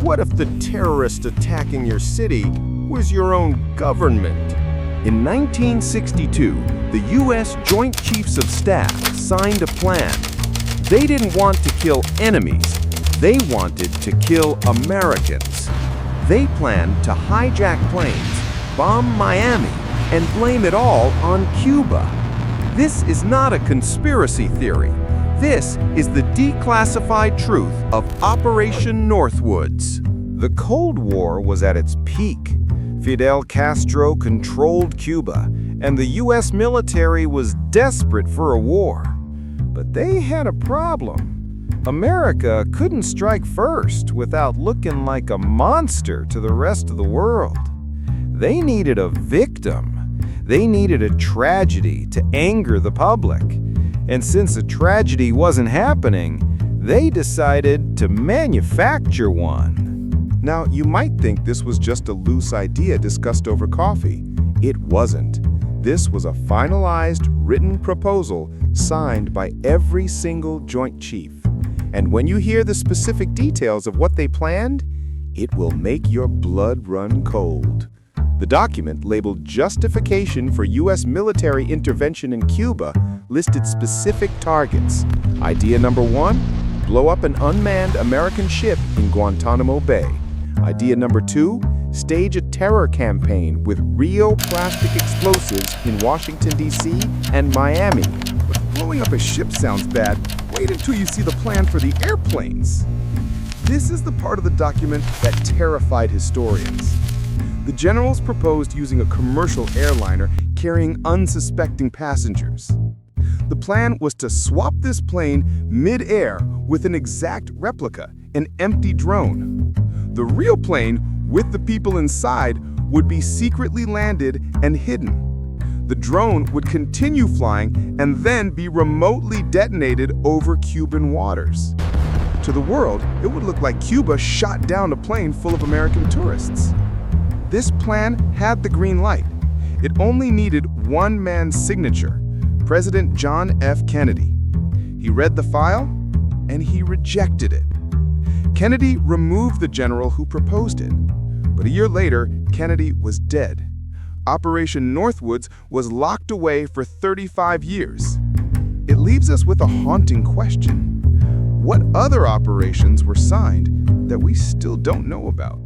what if the terrorist attacking your city was your own government? In 1962, the U.S. Joint Chiefs of Staff signed a plan. They didn't want to kill enemies. They wanted to kill Americans. They planned to hijack planes, bomb Miami, and blame it all on Cuba. This is not a conspiracy theory. This is the declassified truth of Operation Northwoods. The Cold War was at its peak. Fidel Castro controlled Cuba, and the U.S. military was desperate for a war. But they had a problem. America couldn't strike first without looking like a monster to the rest of the world. They needed a victim. They needed a tragedy to anger the public. And since a tragedy wasn't happening, they decided to manufacture one. Now, you might think this was just a loose idea discussed over coffee. It wasn't. This was a finalized, written proposal signed by every single Joint Chief. And when you hear the specific details of what they planned, it will make your blood run cold. The document, labeled Justification for U.S. Military Intervention in Cuba, listed specific targets. Idea number 1, blow up an unmanned American ship in Guantanamo Bay. Idea number 2, stage a terror campaign with real plastic explosives in Washington, D.C. and Miami. But blowing up a ship sounds bad. Wait until you see the plan for the airplanes. This is the part of the document that terrified historians. The generals proposed using a commercial airliner carrying unsuspecting passengers. The plan was to swap this plane mid-air with an exact replica, an empty drone. The real plane, with the people inside, would be secretly landed and hidden. The drone would continue flying and then be remotely detonated over Cuban waters. To the world, it would look like Cuba shot down a plane full of American tourists. This plan had the green light. It only needed one man's signature, President John F. Kennedy. He read the file, and he rejected it. Kennedy removed the general who proposed it. But a year later, Kennedy was dead. Operation Northwoods was locked away for 35 years. It leaves us with a haunting question. What other operations were signed that we still don't know about?